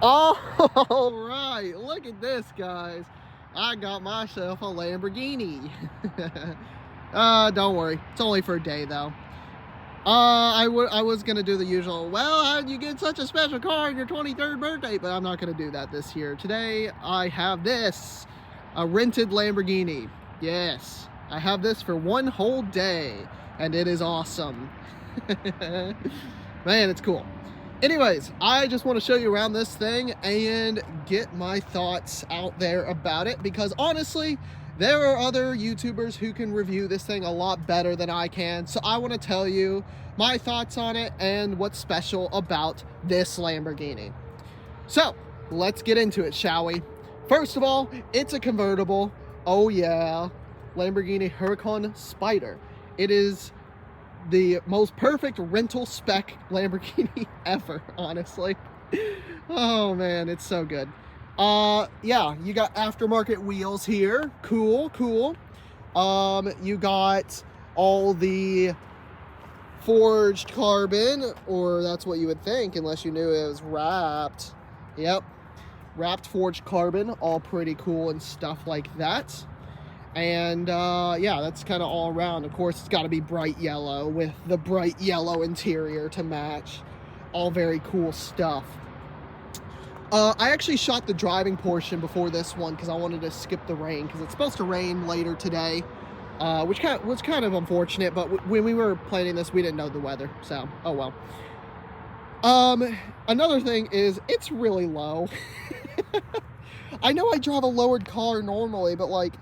All right, look at this, guys. I got myself a Lamborghini. Don't worry, it's only for a day though. I was gonna do the usual, well, how did you get such a special car on your 23rd birthday? But I'm not gonna do that this year. Today, I have this, a rented Lamborghini. Yes, I have this for one whole day, and it is awesome. Man, it's cool. Anyways, I just want to show you around this thing and get my thoughts out there about it, because honestly, there are other YouTubers who can review this thing a lot better than I can. So I want to tell you my thoughts on it and what's special about this Lamborghini. So let's get into it, shall we? First of all, it's a convertible. Oh yeah, Lamborghini Huracan Spider. It is the most perfect rental spec Lamborghini ever, honestly. Oh man, it's so good. Yeah, you got aftermarket wheels here. Cool. You got all the forged carbon, or that's what you would think, unless you knew it was wrapped. Yep, wrapped forged carbon, all pretty cool and stuff like that. And yeah, that's kind of all around. Of course, it's got to be bright yellow with the bright yellow interior to match. All very cool stuff. I actually shot the driving portion before this one because I wanted to skip the rain, because it's supposed to rain later today, which was kind of unfortunate. But when we were planning this, we didn't know the weather, so oh well. Another thing is it's really low. I know I drive a lowered car normally, but like,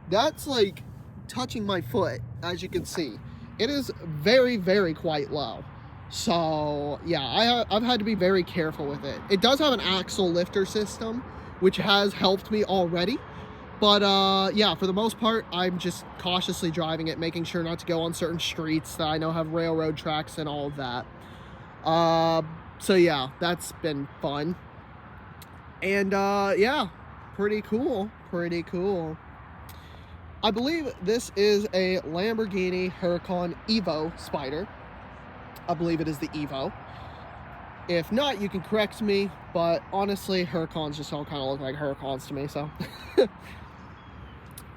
that's like touching my foot, as you can see. It is very, very quite low. So yeah, I've had to be very careful with it. It does have an axle lifter system, which has helped me already. But yeah, for the most part, I'm just cautiously driving it, making sure not to go on certain streets that I know have railroad tracks and all of that. So yeah, that's been fun. And yeah, pretty cool. I believe this is a Lamborghini Huracan Evo Spider. I believe it is the Evo. If not, you can correct me, but honestly, Huracans just all kind of look like Huracans to me, so.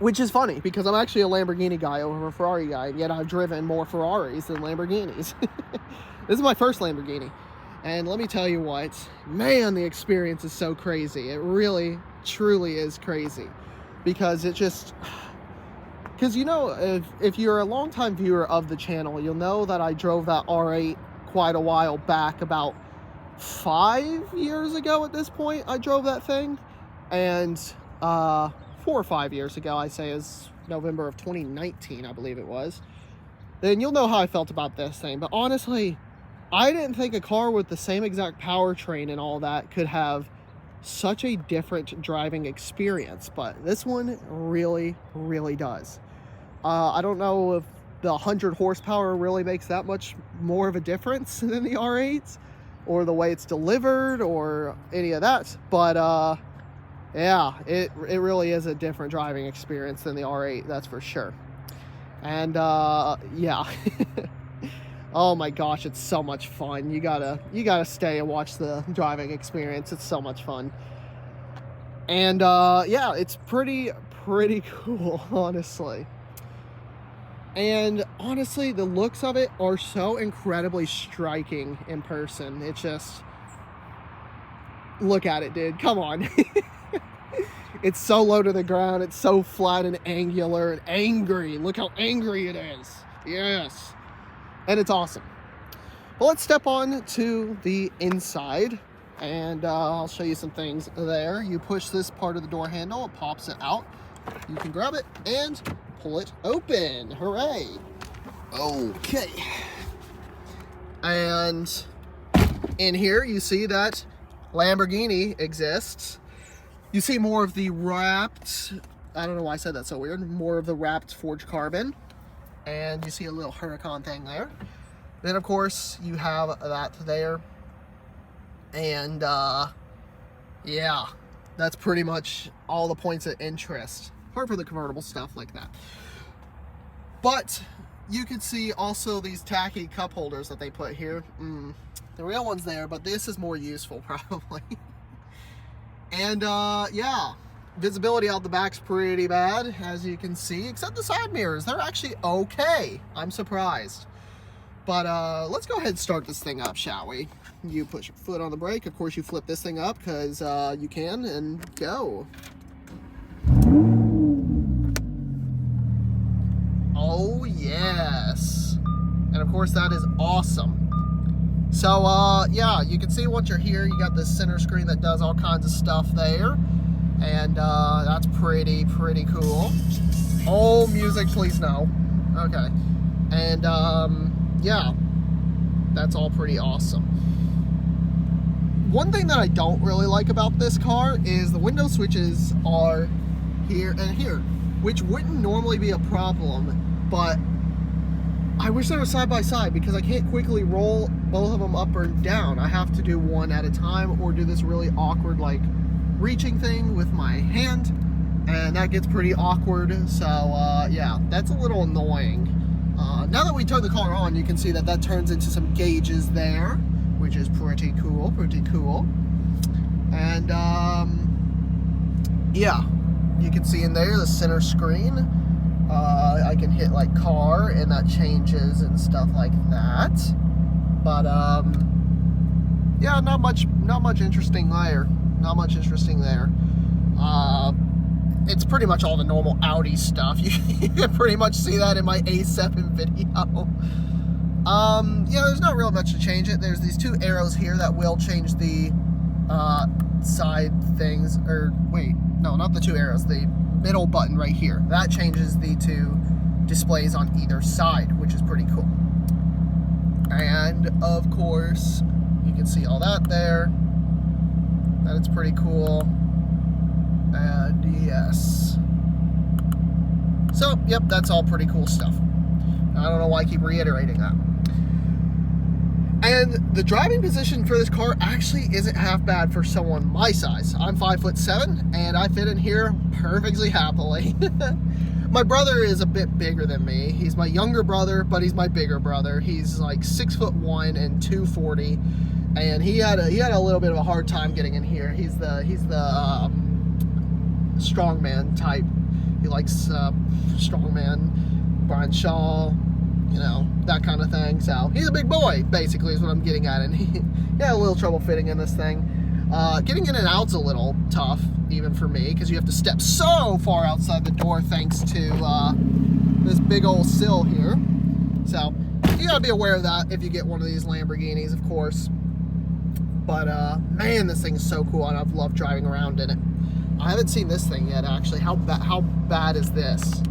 Which is funny, because I'm actually a Lamborghini guy over a Ferrari guy, and yet I've driven more Ferraris than Lamborghinis. This is my first Lamborghini, and let me tell you what, man, the experience is so crazy. It really, truly is crazy, because it just... Because, you know, if you're a longtime viewer of the channel, you'll know that I drove that R8 quite a while back, about 5 years ago at this point. I drove that thing. And 4 or 5 years ago, I say, is November of 2019, I believe it was. Then you'll know how I felt about this thing. But honestly, I didn't think a car with the same exact powertrain and all that could have such a different driving experience. But this one really, really does. I don't know if the 100 horsepower really makes that much more of a difference than the R8s, or the way it's delivered, or any of that. But yeah, it really is a different driving experience than the R8, that's for sure. And yeah. Oh my gosh, it's so much fun. You gotta stay and watch the driving experience. It's so much fun. And yeah, it's pretty cool, honestly. And honestly, the looks of it are so incredibly striking in person. It's just, look at it, dude. Come on. It's so low to the ground. It's so flat and angular and angry. Look how angry it is. Yes. And it's awesome. Well, let's step on to the inside, and I'll show you some things there. You push this part of the door handle, it pops it out. You can grab it and pull it open. Hooray. Okay. And in here, you see that Lamborghini exists. You see more of the wrapped, I don't know why I said that so weird, more of the wrapped forged carbon. And you see a little Huracan thing there. Then, of course, you have that there. And, yeah, that's pretty much all the points of interest, apart from the convertible stuff like that. But you can see also these tacky cup holders that they put here. The real one's there, but this is more useful, probably. And yeah, visibility out the back's pretty bad, as you can see, except the side mirrors. They're actually okay. I'm surprised. But let's go ahead and start this thing up, shall we? You push your foot on the brake. Of course, you flip this thing up because you can, and go. Oh, yes. And of course, that is awesome. So, yeah, you can see once you're here, you got this center screen that does all kinds of stuff there. And that's pretty cool. Oh, music, please no. Okay. And, yeah, that's all pretty awesome. One thing that I don't really like about this car is the window switches are here and here, which wouldn't normally be a problem, but I wish they were side by side because I can't quickly roll both of them up or down. I have to do one at a time or do this really awkward like reaching thing with my hand, and that gets pretty awkward. So yeah, that's a little annoying. Now that we turn the car on, you can see that that turns into some gauges there, which is pretty cool, And yeah, you can see in there the center screen. I can hit like car and that changes and stuff like that. But yeah, not much interesting there. Not much interesting there. It's pretty much all the normal Audi stuff. You can pretty much see that in my A7 video. Yeah, there's not real much to change it. There's these two arrows here that will change the side things, or wait, no, not the two arrows, the middle button right here. That changes the two displays on either side, which is pretty cool. And of course, you can see all that there. That it's pretty cool. And yes. So, yep, that's all pretty cool stuff. I don't know why I keep reiterating that. And the driving position for this car actually isn't half bad for someone my size. I'm 5'7", and I fit in here perfectly happily. My brother is a bit bigger than me. He's my younger brother, but he's my bigger brother. He's like 6'1" and 240, and he had a little bit of a hard time getting in here. He's the strongman type. He likes strongman, Brian Shaw, you know, that kind of thing. So he's a big boy, basically, is what I'm getting at. And he had a little trouble fitting in this thing. Getting in and out's a little tough, even for me, because you have to step so far outside the door thanks to this big old sill here. So you gotta be aware of that if you get one of these Lamborghinis, of course. But man, this thing is so cool, and I've loved driving around in it. I haven't seen this thing yet, actually. How bad is this?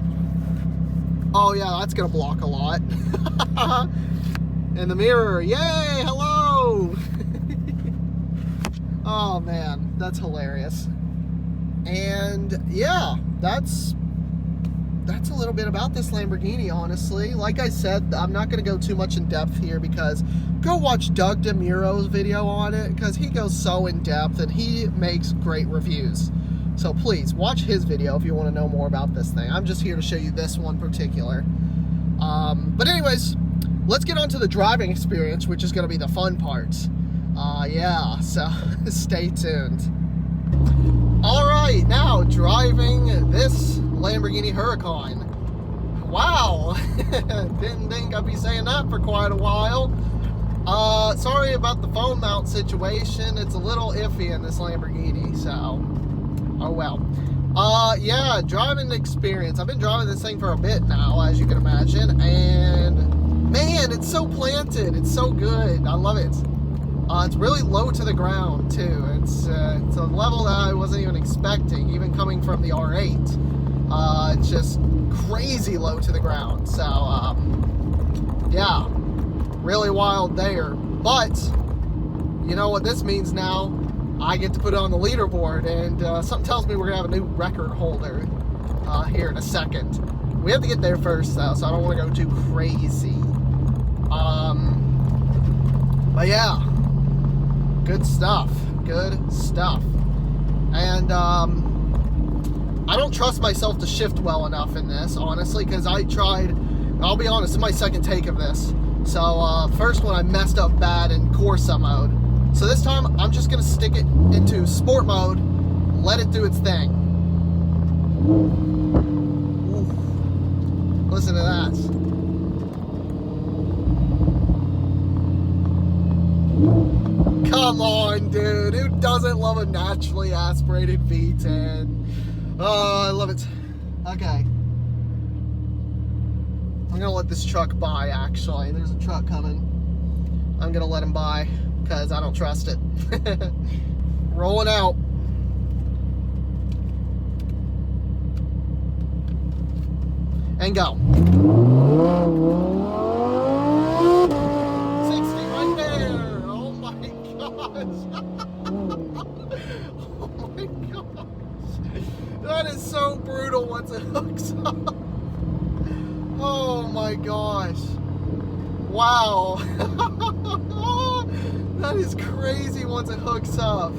Oh yeah, that's gonna block a lot. And the mirror, yay, hello! Oh man, that's hilarious. And yeah, that's a little bit about this Lamborghini, honestly. Like I said, I'm not gonna go too much in depth here because go watch Doug DeMuro's video on it, because he goes so in depth and he makes great reviews. So please watch his video if you want to know more about this thing. I'm just here to show you this one particular. But anyways, let's get on to the driving experience, which is going to be the fun part. Yeah, so stay tuned. All right, now driving this Lamborghini Huracan. Wow, didn't think I'd be saying that for quite a while. Sorry about the phone mount situation. It's a little iffy in this Lamborghini, so oh well. Yeah, driving experience. I've been driving this thing for a bit now, as you can imagine, and man, it's so planted. It's so good. I love it. It's really low to the ground too. It's a level that I wasn't even expecting, even coming from the R8. It's just crazy low to the ground. So yeah, really wild there. But you know what this means now? I get to put it on the leaderboard, and something tells me we're gonna have a new record holder here in a second. We have to get there first though, so I don't want to go too crazy. But yeah, good stuff. And I don't trust myself to shift well enough in this, honestly, because I tried. I'll be honest, it's my second take of this. So first one I messed up bad in Corsa mode. So this time, I'm just going to stick it into sport mode let it do its thing. Oof. Listen to that. Come on, dude. Who doesn't love a naturally aspirated V10? Oh, I love it. Okay. I'm gonna let this truck by, actually. There's a truck coming. I'm gonna let him by because I don't trust it. Rolling out. And go. 60 right there. Oh my gosh. Oh my gosh. That is so brutal once it hooks up. Oh my gosh. Wow. That is crazy once it hooks up.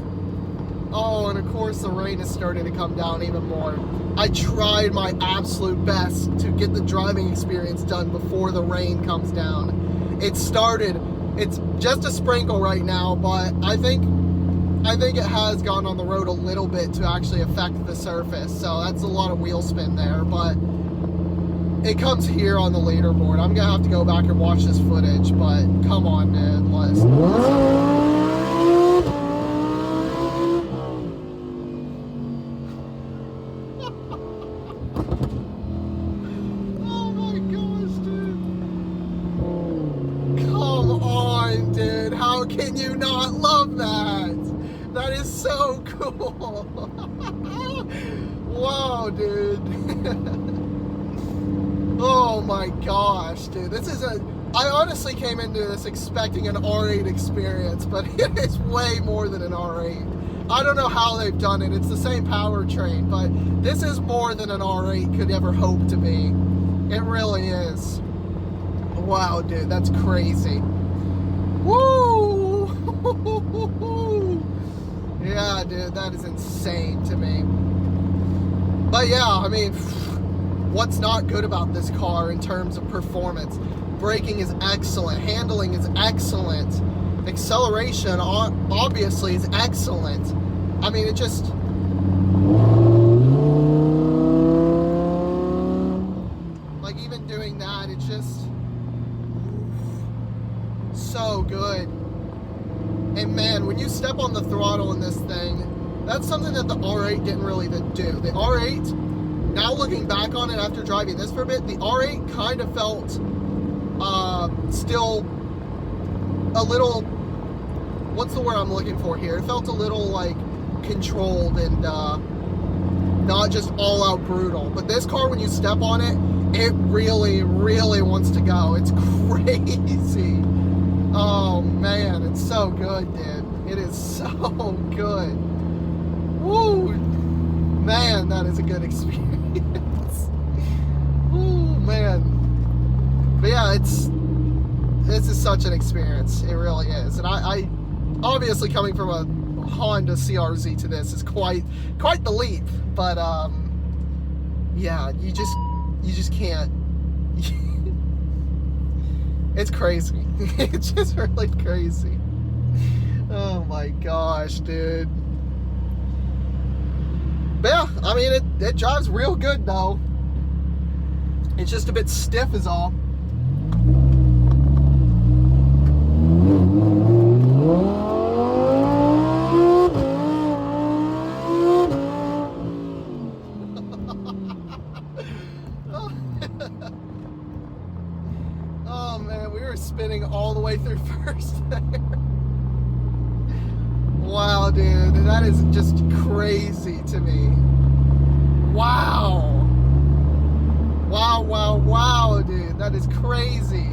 Oh, and of course the rain is starting to come down even more. I tried my absolute best to get the driving experience done before the rain comes down. It started, it's just a sprinkle right now, but I think it has gone on the road a little bit to actually affect the surface. So that's a lot of wheel spin there, but it comes here on the leaderboard. I'm gonna have to go back and watch this footage, but come on, dude, listen. How can you not love that? That is so cool. Wow, dude. Oh my gosh, dude. This is I honestly came into this expecting an R8 experience, but it is way more than an R8. I don't know how they've done it. It's the same powertrain, but this is more than an R8 could ever hope to be. It really is. Wow, dude, that's crazy. Woo! Yeah, dude, that is insane to me. But yeah, I mean, what's not good about this car in terms of performance? Braking is excellent. Handling is excellent. Acceleration, obviously, is excellent. I mean, it just... like, even doing that, it's just... so good. And man, when you step on the throttle in this thing, that's something that the R8 didn't really do. The R8, now looking back on it after driving this for a bit, the R8 kind of felt still a little, what's the word I'm looking for here? It felt a little like controlled and not just all out brutal. But this car, when you step on it, it really, really wants to go. It's crazy. Oh man, it's so good, dude. It is so good. Woo! Man, that is a good experience. Woo, man. But yeah, this is such an experience. It really is. And I obviously coming from a Honda CRZ to this is quite the leap. But yeah, you just can't. It's crazy. It's just really crazy. Oh my gosh, dude. But yeah, I mean, it drives real good though. It's just a bit stiff is all. Oh man, we were spinning all the way through first there. Wow, dude, that is just crazy to me. Wow. Wow, wow, wow, dude, that is crazy.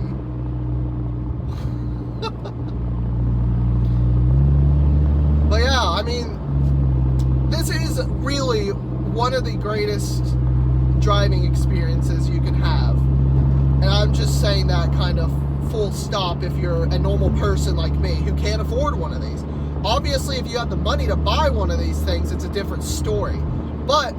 But yeah, I mean, this is really one of the greatest driving experiences you can have. And I'm just saying that kind of full stop if you're a normal person like me who can't afford one of these. Obviously, if you have the money to buy one of these things, it's a different story. But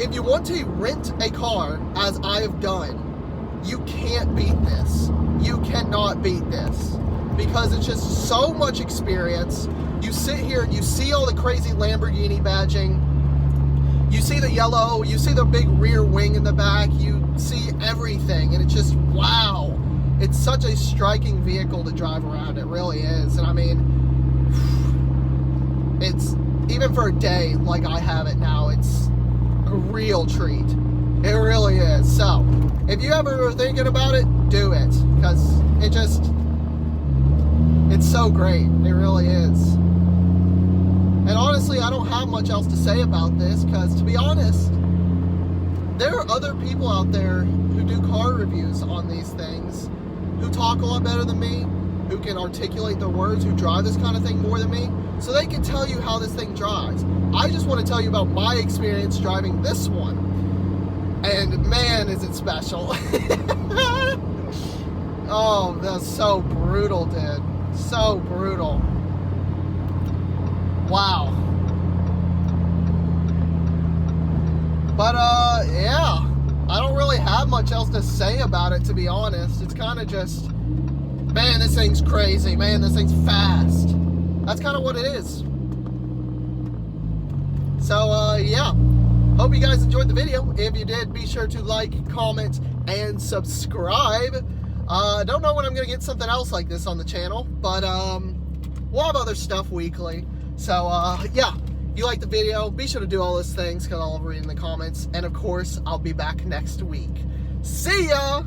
if you want to rent a car, as I have done, you can't beat this. You cannot beat this. Because it's just so much experience. You sit here and you see all the crazy Lamborghini badging. you see the yellow, you see the big rear wing in the back, you see everything, and it's just, wow. It's such a striking vehicle to drive around. It really is. And I mean, it's, even for a day like I have it now, it's a real treat. It really is. So, if you ever are thinking about it, do it. Because it just, it's so great. It really is. And honestly, I don't have much else to say about this, because to be honest, there are other people out there who do car reviews on these things, who talk a lot better than me, who can articulate their words, who drive this kind of thing more than me, so they can tell you how this thing drives. I just want to tell you about my experience driving this one. And man, is it special. Oh, that's so brutal, dude. So brutal. Wow. But, yeah. I don't really have much else to say about it, to be honest. It's kind of just, man, this thing's crazy. Man, this thing's fast. That's kind of what it is. So, yeah. Hope you guys enjoyed the video. If you did, be sure to like, comment, and subscribe. Don't know when I'm going to get something else like this on the channel, but we'll have other stuff weekly. So, yeah. If you like the video, be sure to do all those things, because I'll read in the comments. And of course, I'll be back next week. See ya!